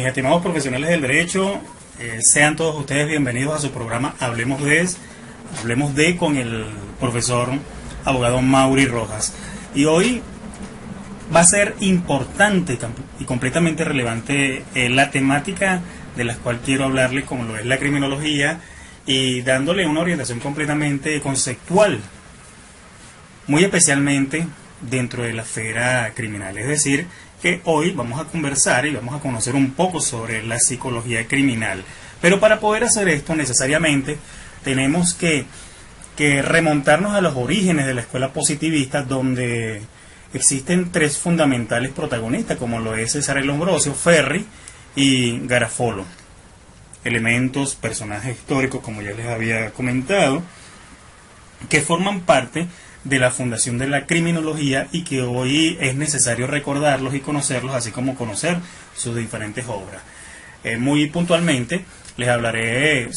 Mis estimados profesionales del derecho, sean todos ustedes bienvenidos a su programa Hablemos de con el profesor abogado Mauri Rojas. Y hoy va a ser importante y completamente relevante la temática de la cual quiero hablarles, como lo es la criminología, y dándole una orientación completamente conceptual, muy especialmente dentro de la esfera criminal. Es decir, que hoy vamos a conversar y vamos a conocer un poco sobre la psicología criminal. Pero para poder hacer esto necesariamente tenemos que remontarnos a los orígenes de la escuela positivista, donde existen tres fundamentales protagonistas, como lo es Cesare Lombroso, Ferri y Garofalo. Elementos, personajes históricos, como ya les había comentado, que forman parte de la fundación de la criminología y que hoy es necesario recordarlos y conocerlos, así como conocer sus diferentes obras. Muy puntualmente les hablaré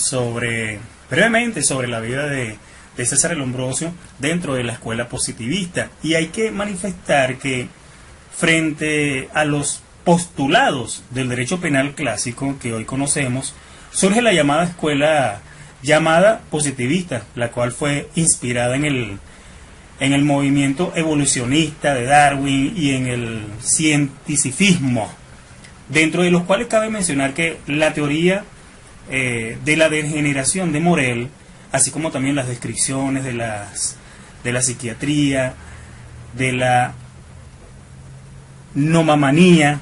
brevemente sobre la vida de Cesare Lombroso dentro de la escuela positivista. Y hay que manifestar que frente a los postulados del derecho penal clásico que hoy conocemos, surge la llamada escuela llamada positivista, la cual fue inspirada en el movimiento evolucionista de Darwin y en el cientificismo, dentro de los cuales cabe mencionar que la teoría de la degeneración de Morel, así como también las descripciones de la psiquiatría, de la nomamanía,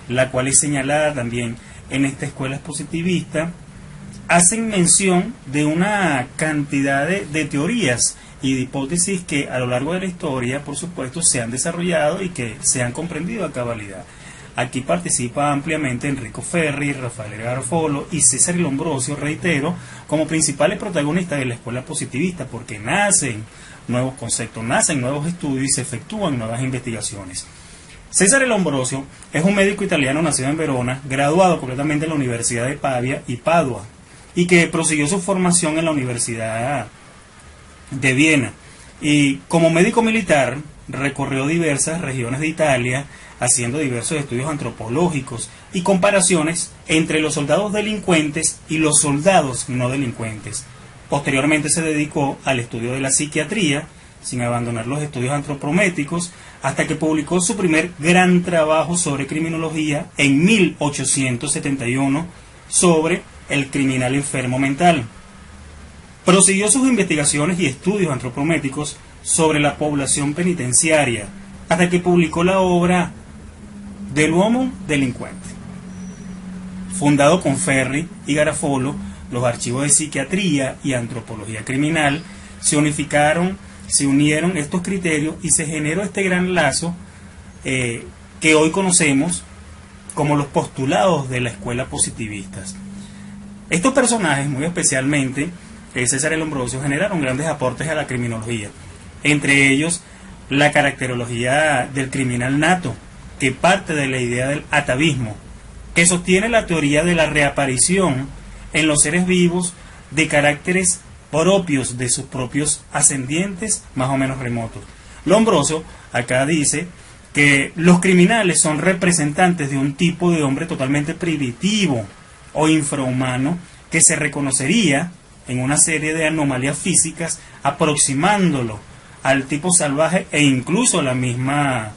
la cual es señalada también en esta escuela positivista, hacen mención de una cantidad de teorías y de hipótesis que a lo largo de la historia, por supuesto, se han desarrollado y que se han comprendido a cabalidad. Aquí participa ampliamente Enrico Ferri, Raffaele Garofalo y Cesare Lombroso, reitero, como principales protagonistas de la escuela positivista, porque nacen nuevos conceptos, nacen nuevos estudios y se efectúan nuevas investigaciones. Cesare Lombroso es un médico italiano nacido en Verona, graduado completamente en la Universidad de Pavia y Padua, y que prosiguió su formación en la Universidad de Viena. Y como médico militar recorrió diversas regiones de Italia, haciendo diversos estudios antropológicos y comparaciones entre los soldados delincuentes y los soldados no delincuentes. Posteriormente se dedicó al estudio de la psiquiatría, sin abandonar los estudios antropométricos, hasta que publicó su primer gran trabajo sobre criminología en 1871 sobre el criminal enfermo mental. Prosiguió sus investigaciones y estudios antropométricos sobre la población penitenciaria, hasta que publicó la obra Del Homo Delinquente. Fundado con Ferri y Garofalo, los archivos de psiquiatría y antropología criminal se unieron estos criterios y se generó este gran lazo que hoy conocemos como los postulados de la escuela positivista. Estos personajes, muy especialmente Cesare Lombroso, generaron grandes aportes a la criminología, entre ellos la caracterología del criminal nato, que parte de la idea del atavismo, que sostiene la teoría de la reaparición en los seres vivos de caracteres propios de sus propios ascendientes más o menos remotos. Lombroso acá dice que los criminales son representantes de un tipo de hombre totalmente primitivo o infrahumano que se reconocería en una serie de anomalías físicas, aproximándolo al tipo salvaje e incluso a la misma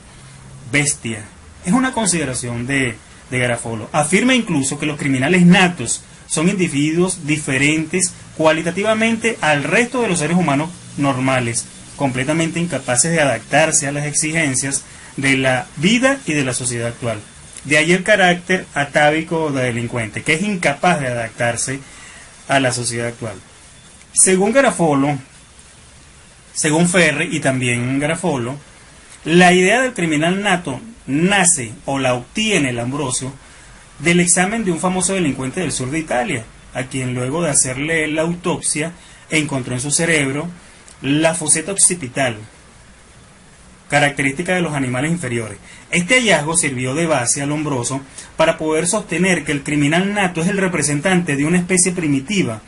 bestia. Es una consideración de Garofalo. Afirma incluso que los criminales natos son individuos diferentes cualitativamente al resto de los seres humanos normales, completamente incapaces de adaptarse a las exigencias de la vida y de la sociedad actual. De ahí el carácter atávico del delincuente, que es incapaz de adaptarse a la sociedad actual. Según Garofalo, según Ferri y también Garofalo, la idea del criminal nato nace o la obtiene Lombroso del examen de un famoso delincuente del sur de Italia, a quien luego de hacerle la autopsia encontró en su cerebro la foseta occipital, característica de los animales inferiores. Este hallazgo sirvió de base a Lombroso para poder sostener que el criminal nato es el representante de una especie primitiva,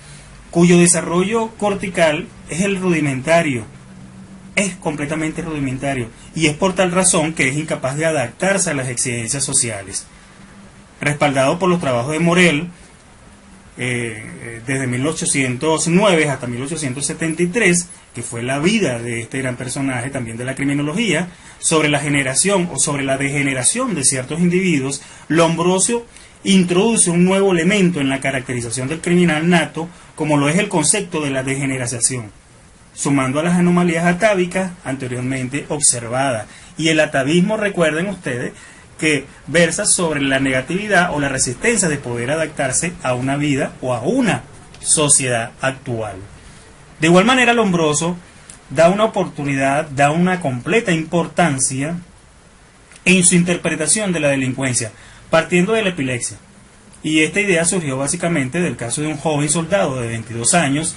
cuyo desarrollo cortical es el rudimentario, es completamente rudimentario, y es por tal razón que es incapaz de adaptarse a las exigencias sociales. respaldado por los trabajos de Morel, desde 1809 hasta 1873, que fue la vida de este gran personaje también de la criminología, sobre la generación o sobre la degeneración de ciertos individuos, Lombroso introduce un nuevo elemento en la caracterización del criminal nato, como lo es el concepto de la degeneración, sumando a las anomalías atávicas anteriormente observadas. Y el atavismo, recuerden ustedes, que versa sobre la negatividad o la resistencia de poder adaptarse a una vida o a una sociedad actual. De igual manera, Lombroso da una oportunidad, da una completa importancia en su interpretación de la delincuencia, partiendo de la epilepsia. Y esta idea surgió básicamente del caso de un joven soldado de 22 años,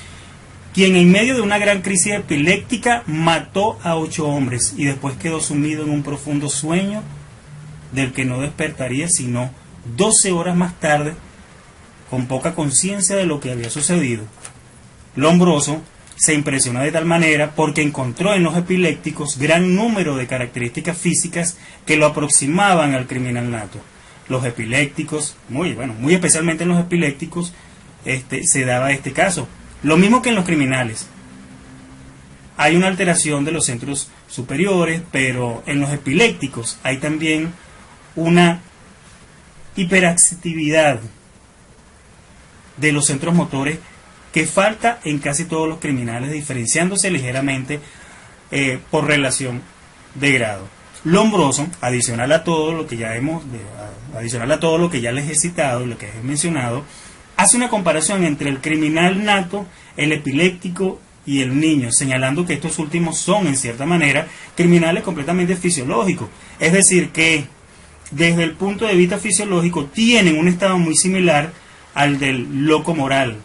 quien en medio de una gran crisis epiléptica mató a 8 hombres y después quedó sumido en un profundo sueño del que no despertaría sino 12 horas más tarde, con poca conciencia de lo que había sucedido. Lombroso se impresiona de tal manera porque encontró en los epilépticos gran número de características físicas que lo aproximaban al criminal nato. Los epilépticos, muy especialmente en los epilépticos, se daba este caso. Lo mismo que en los criminales. Hay una alteración de los centros superiores, pero en los epilépticos hay también una hiperactividad de los centros motores que falta en casi todos los criminales, diferenciándose ligeramente por relación de grado. Lombroso, adicional a todo lo que ya les he citado y lo que he mencionado, hace una comparación entre el criminal nato, el epiléptico y el niño, señalando que estos últimos son, en cierta manera, criminales completamente fisiológicos. Es decir, que desde el punto de vista fisiológico tienen un estado muy similar al del loco moral,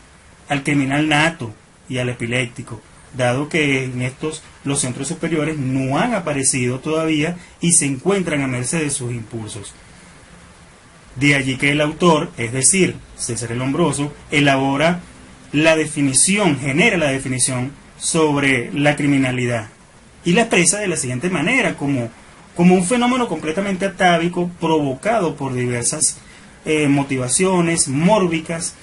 al criminal nato y al epiléptico, dado que en estos los centros superiores no han aparecido todavía y se encuentran a merced de sus impulsos. De allí que el autor, es decir, César el Lombroso, elabora la definición, genera la definición sobre la criminalidad y la expresa de la siguiente manera, como un fenómeno completamente atávico provocado por diversas motivaciones mórbicas,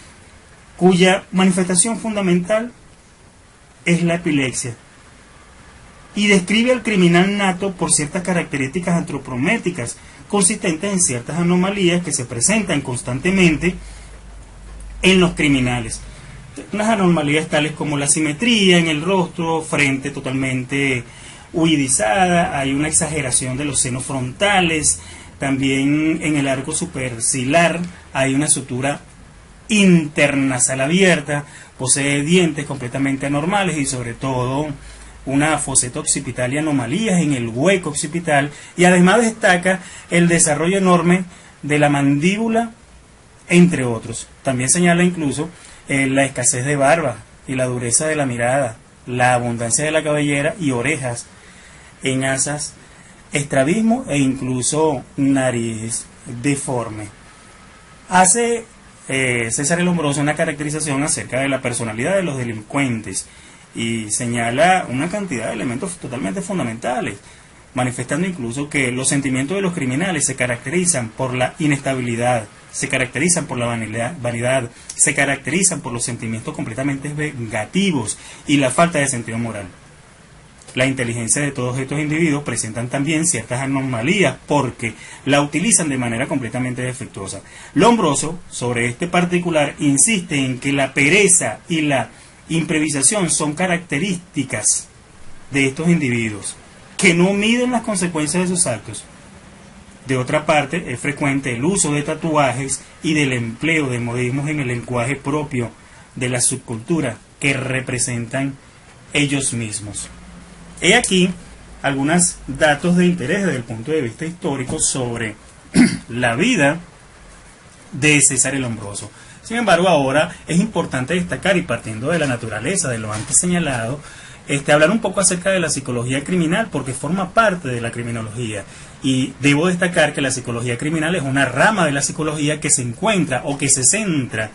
cuya manifestación fundamental es la epilepsia, y describe al criminal nato por ciertas características antropométricas consistentes en ciertas anomalías que se presentan constantemente en los criminales. Unas anomalías tales como la simetría en el rostro, frente totalmente huidizada, hay una exageración de los senos frontales, también en el arco supercilar hay una sutura internasal abierta, posee dientes completamente anormales y sobre todo una foseta occipital y anomalías en el hueco occipital, y además destaca el desarrollo enorme de la mandíbula, entre otros. También señala incluso la escasez de barba y la dureza de la mirada, la abundancia de la cabellera y orejas en asas, estrabismo e incluso nariz deforme. Hace César el Lombroso una caracterización acerca de la personalidad de los delincuentes y señala una cantidad de elementos totalmente fundamentales, manifestando incluso que los sentimientos de los criminales se caracterizan por la inestabilidad, se caracterizan por la vanidad, se caracterizan por los sentimientos completamente vengativos y la falta de sentido moral. La inteligencia de todos estos individuos presentan también ciertas anomalías porque la utilizan de manera completamente defectuosa. Lombroso, sobre este particular, insiste en que la pereza y la improvisación son características de estos individuos, que no miden las consecuencias de sus actos. De otra parte, es frecuente el uso de tatuajes y del empleo de modismos en el lenguaje propio de la subcultura que representan ellos mismos. He aquí algunos datos de interés desde el punto de vista histórico sobre la vida de César el Lombroso. Sin embargo, ahora es importante destacar, y partiendo de la naturaleza de lo antes señalado, hablar un poco acerca de la psicología criminal, porque forma parte de la criminología. Y debo destacar que la psicología criminal es una rama de la psicología que se encuentra o que se centra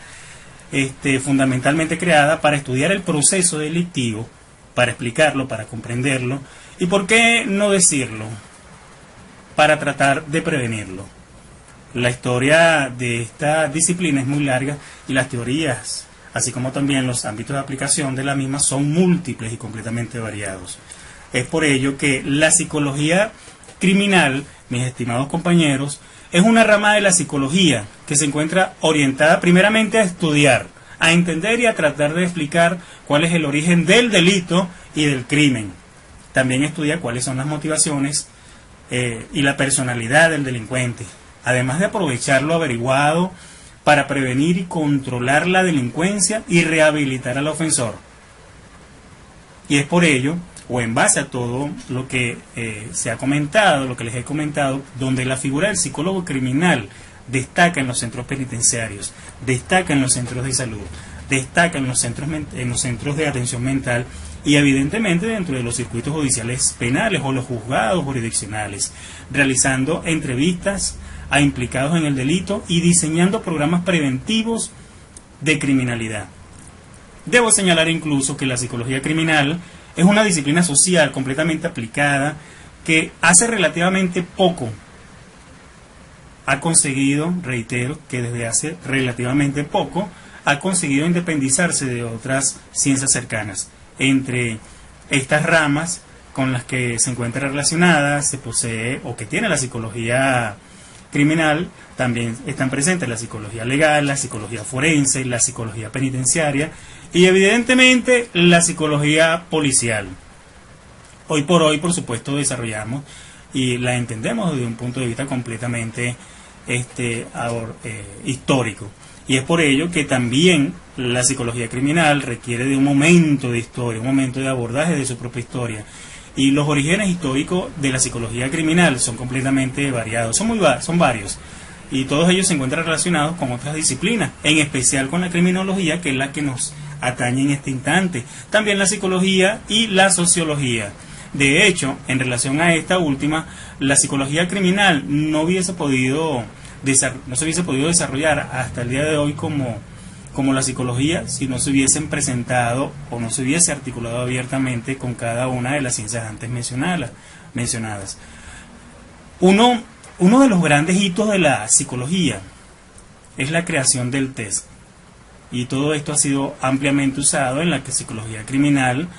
fundamentalmente creada para estudiar el proceso delictivo, para explicarlo, para comprenderlo, y por qué no decirlo, para tratar de prevenirlo. La historia de esta disciplina es muy larga y las teorías, así como también los ámbitos de aplicación de la misma, son múltiples y completamente variados. Es por ello que la psicología criminal, mis estimados compañeros, es una rama de la psicología que se encuentra orientada primeramente a estudiar, a entender y a tratar de explicar cuál es el origen del delito y del crimen. También estudia cuáles son las motivaciones y la personalidad del delincuente, además de aprovechar lo averiguado para prevenir y controlar la delincuencia y rehabilitar al ofensor. Y es por ello, o en base a todo lo que se ha comentado, lo que les he comentado, donde la figura del psicólogo criminal destaca en los centros penitenciarios, destaca en los centros de salud, destaca en los centros de atención mental y evidentemente dentro de los circuitos judiciales penales o los juzgados jurisdiccionales, realizando entrevistas a implicados en el delito y diseñando programas preventivos de criminalidad. Debo señalar incluso que la psicología criminal es una disciplina social completamente aplicada que hace relativamente poco ha conseguido, reitero, que desde hace relativamente poco ha conseguido independizarse de otras ciencias cercanas. Entre estas ramas con las que se encuentra relacionada, se posee o que tiene la psicología criminal, también están presentes la psicología legal, la psicología forense, la psicología penitenciaria y evidentemente la psicología policial. Hoy por hoy, por supuesto, desarrollamos y la entendemos desde un punto de vista completamente histórico. Y es por ello que también la psicología criminal requiere de un momento de historia, un momento de abordaje de su propia historia. Y los orígenes históricos de la psicología criminal son completamente variados, son varios. Y todos ellos se encuentran relacionados con otras disciplinas, en especial con la criminología, que es la que nos atañe en este instante. También la psicología y la sociología. De hecho, en relación a esta última, la psicología criminal no se hubiese podido desarrollar hasta el día de hoy como la psicología si no se hubiesen presentado o no se hubiese articulado abiertamente con cada una de las ciencias antes mencionadas. Uno de los grandes hitos de la psicología es la creación del test. Y todo esto ha sido ampliamente usado en la psicología criminal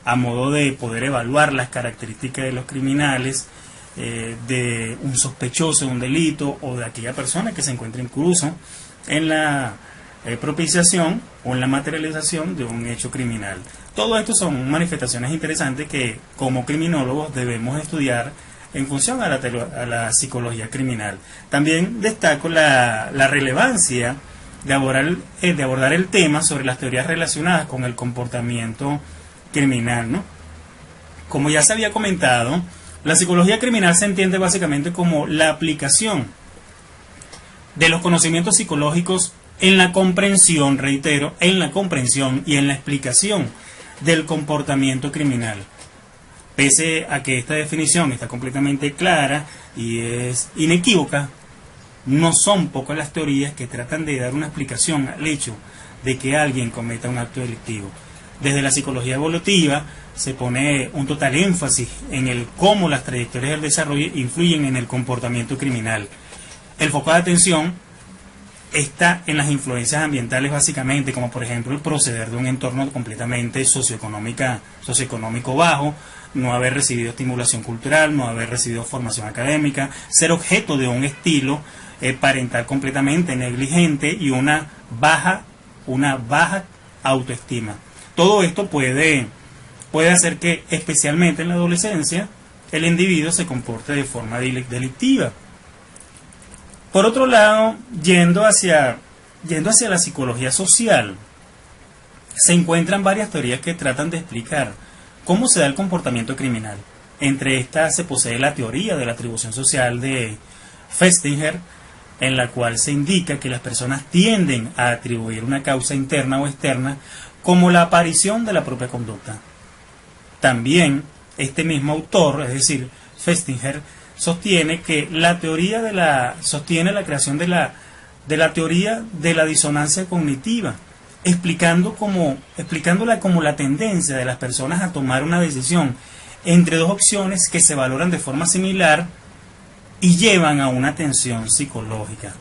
a modo de poder evaluar las características de los criminales, de un sospechoso de un delito o de aquella persona que se encuentra incluso en la propiciación o en la materialización de un hecho criminal. Todo esto son manifestaciones interesantes que como criminólogos debemos estudiar en función a la psicología criminal. También destaco la relevancia de abordar el tema sobre las teorías relacionadas con el comportamiento criminal, ¿no? Como ya se había comentado, la psicología criminal se entiende básicamente como la aplicación de los conocimientos psicológicos en la comprensión, reitero, en la comprensión y en la explicación del comportamiento criminal. Pese a que esta definición está completamente clara y es inequívoca, no son pocas las teorías que tratan de dar una explicación al hecho de que alguien cometa un acto delictivo. Desde la psicología evolutiva se pone un total énfasis en el cómo las trayectorias del desarrollo influyen en el comportamiento criminal. El foco de atención está en las influencias ambientales básicamente, como por ejemplo el proceder de un entorno completamente socioeconómico bajo, no haber recibido estimulación cultural, no haber recibido formación académica, ser objeto de un estilo parental completamente negligente y una baja autoestima. Todo esto puede hacer que, especialmente en la adolescencia, el individuo se comporte de forma delictiva. Por otro lado, yendo hacia la psicología social, se encuentran varias teorías que tratan de explicar cómo se da el comportamiento criminal. Entre estas se posee la teoría de la atribución social de Festinger, en la cual se indica que las personas tienden a atribuir una causa interna o externa como la aparición de la propia conducta. También este mismo autor, es decir, Festinger, sostiene la creación de la teoría de la disonancia cognitiva, explicándola como la tendencia de las personas a tomar una decisión entre dos opciones que se valoran de forma similar y llevan a una tensión psicológica.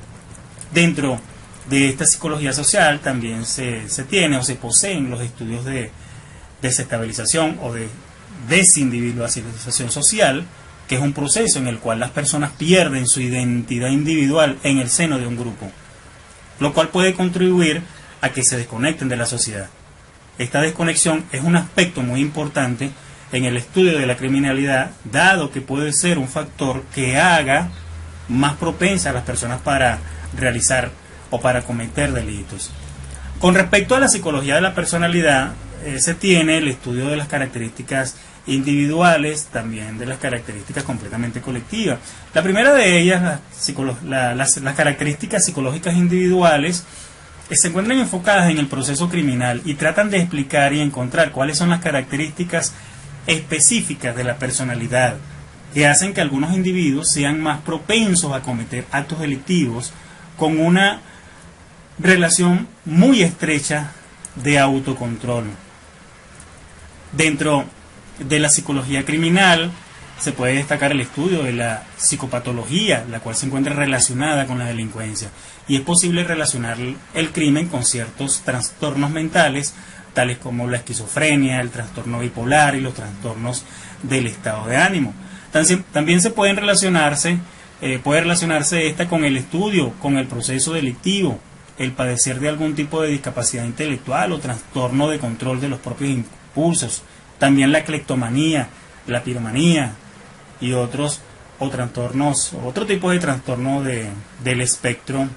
Dentro de esta psicología social también se tiene o se poseen los estudios de desestabilización o de desindividualización social, que es un proceso en el cual las personas pierden su identidad individual en el seno de un grupo, lo cual puede contribuir a que se desconecten de la sociedad. Esta desconexión es un aspecto muy importante en el estudio de la criminalidad, dado que puede ser un factor que haga más propensa a las personas para realizar o para cometer delitos. Con respecto a la psicología de la personalidad, se tiene el estudio de las características individuales, también de las características completamente colectivas. La primera de ellas, las características psicológicas individuales, se encuentran enfocadas en el proceso criminal y tratan de explicar y encontrar cuáles son las características específicas de la personalidad que hacen que algunos individuos sean más propensos a cometer actos delictivos con una relación muy estrecha de autocontrol. Dentro de la psicología criminal se puede destacar el estudio de la psicopatología, la cual se encuentra relacionada con la delincuencia, y es posible relacionar el crimen con ciertos trastornos mentales, tales como la esquizofrenia, el trastorno bipolar y los trastornos del estado de ánimo. También se puede relacionarse esta con el estudio, con el proceso delictivo, el padecer de algún tipo de discapacidad intelectual o trastorno de control de los propios impulsos, también la cleptomanía, la piromanía y otro tipo de trastorno del espectro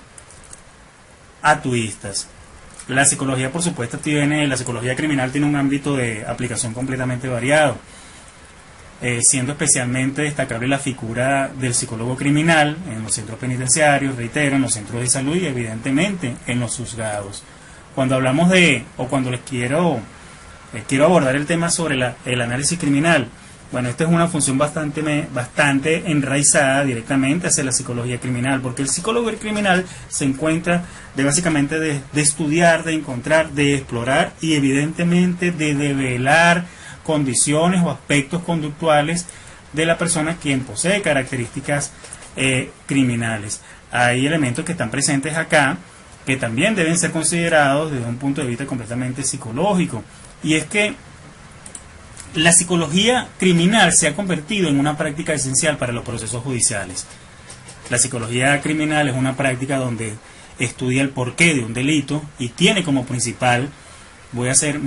altruistas. La psicología, por supuesto, la psicología criminal tiene un ámbito de aplicación completamente variado, siendo especialmente destacable la figura del psicólogo criminal en los centros penitenciarios, reitero, en los centros de salud y evidentemente en los juzgados. Cuando hablamos cuando les quiero abordar el tema sobre el análisis criminal, bueno, esta es una función bastante enraizada directamente hacia la psicología criminal, porque el psicólogo criminal se encuentra básicamente de estudiar, de encontrar, de explorar y evidentemente de develar condiciones o aspectos conductuales de la persona quien posee características criminales. Hay elementos que están presentes acá que también deben ser considerados desde un punto de vista completamente psicológico, y es que la psicología criminal se ha convertido en una práctica esencial para los procesos judiciales. La psicología criminal es una práctica donde estudia el porqué de un delito y tiene como principal, voy a hacer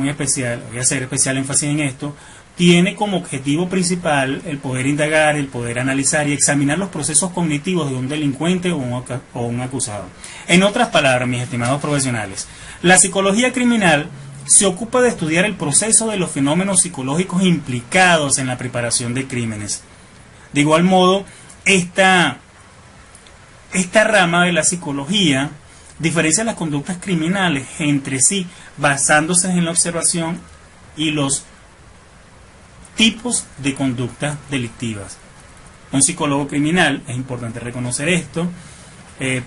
especial énfasis en esto, tiene como objetivo principal el poder indagar, el poder analizar y examinar los procesos cognitivos de un delincuente o un acusado. En otras palabras, mis estimados profesionales, la psicología criminal se ocupa de estudiar el proceso de los fenómenos psicológicos implicados en la preparación de crímenes. De igual modo, esta rama de la psicología diferencia las conductas criminales entre sí, basándose en la observación y los tipos de conductas delictivas. Un psicólogo criminal, es importante reconocer esto,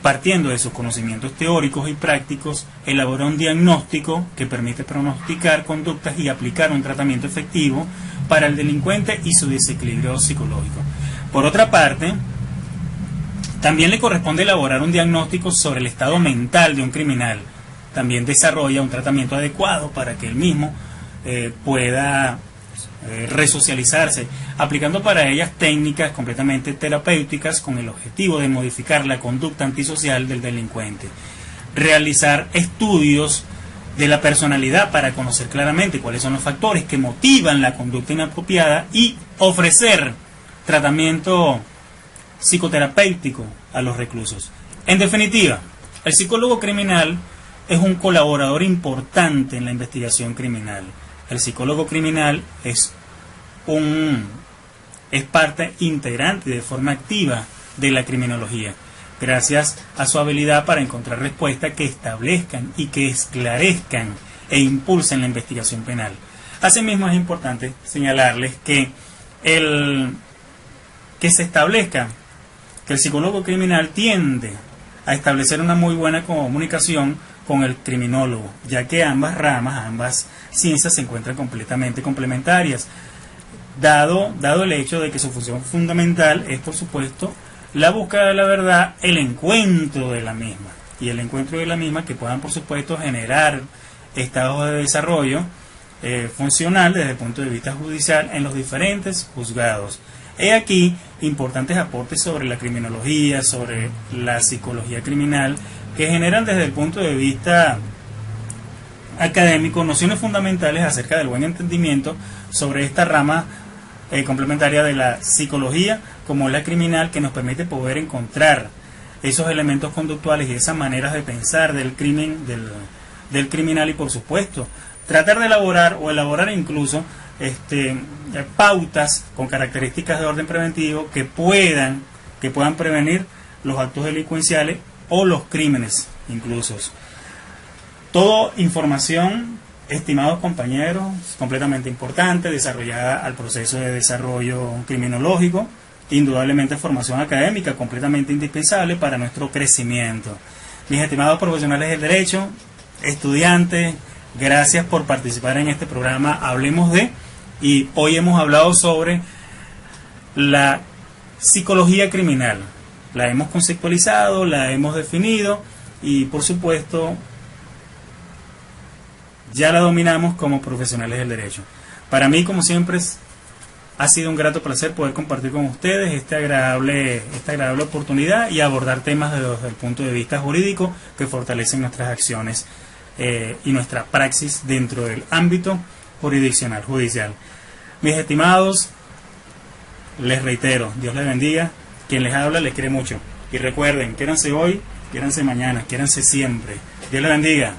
partiendo de sus conocimientos teóricos y prácticos, elabora un diagnóstico que permite pronosticar conductas y aplicar un tratamiento efectivo para el delincuente y su desequilibrio psicológico. Por otra parte, también le corresponde elaborar un diagnóstico sobre el estado mental de un criminal. También desarrolla un tratamiento adecuado para que él mismo pueda resocializarse, aplicando para ellas técnicas completamente terapéuticas con el objetivo de modificar la conducta antisocial del delincuente. Realizar estudios de la personalidad para conocer claramente cuáles son los factores que motivan la conducta inapropiada y ofrecer tratamiento psicoterapéutico a los reclusos. En definitiva, el psicólogo criminal es un colaborador importante en la investigación criminal. El psicólogo criminal es parte integrante de forma activa de la criminología, gracias a su habilidad para encontrar respuestas que establezcan y que esclarezcan e impulsen la investigación penal. Asimismo, es importante señalarles que se establezca que el psicólogo criminal tiende a establecer una muy buena comunicación con el criminólogo, ya que ambas ciencias se encuentran completamente complementarias, dado el hecho de que su función fundamental es, por supuesto, la búsqueda de la verdad, el encuentro de la misma. Y el encuentro de la misma que puedan, por supuesto, generar estados de desarrollo funcional desde el punto de vista judicial en los diferentes juzgados. He aquí importantes aportes sobre la criminología, sobre la psicología criminal, que generan desde el punto de vista académico nociones fundamentales acerca del buen entendimiento sobre esta rama complementaria de la psicología como la criminal, que nos permite poder encontrar esos elementos conductuales y esas maneras de pensar del crimen, del criminal, y por supuesto tratar de elaborar incluso pautas con características de orden preventivo que puedan prevenir los actos delincuenciales o los crímenes incluso. Toda información, estimados compañeros, completamente importante, desarrollada al proceso de desarrollo criminológico, indudablemente formación académica completamente indispensable para nuestro crecimiento. Mis estimados profesionales del derecho, estudiantes, gracias por participar en este programa Hablemos de, y hoy hemos hablado sobre la psicología criminal. La hemos conceptualizado, la hemos definido y por supuesto ya la dominamos como profesionales del derecho. Para mí, como siempre, ha sido un grato placer poder compartir con ustedes esta agradable oportunidad y abordar temas desde el punto de vista jurídico que fortalecen nuestras acciones y nuestra praxis dentro del ámbito jurisdiccional, judicial. Mis estimados, les reitero, Dios les bendiga. Quien les habla les quiere mucho. Y recuerden, quiéranse hoy, quiéranse mañana, quiéranse siempre. Dios les bendiga.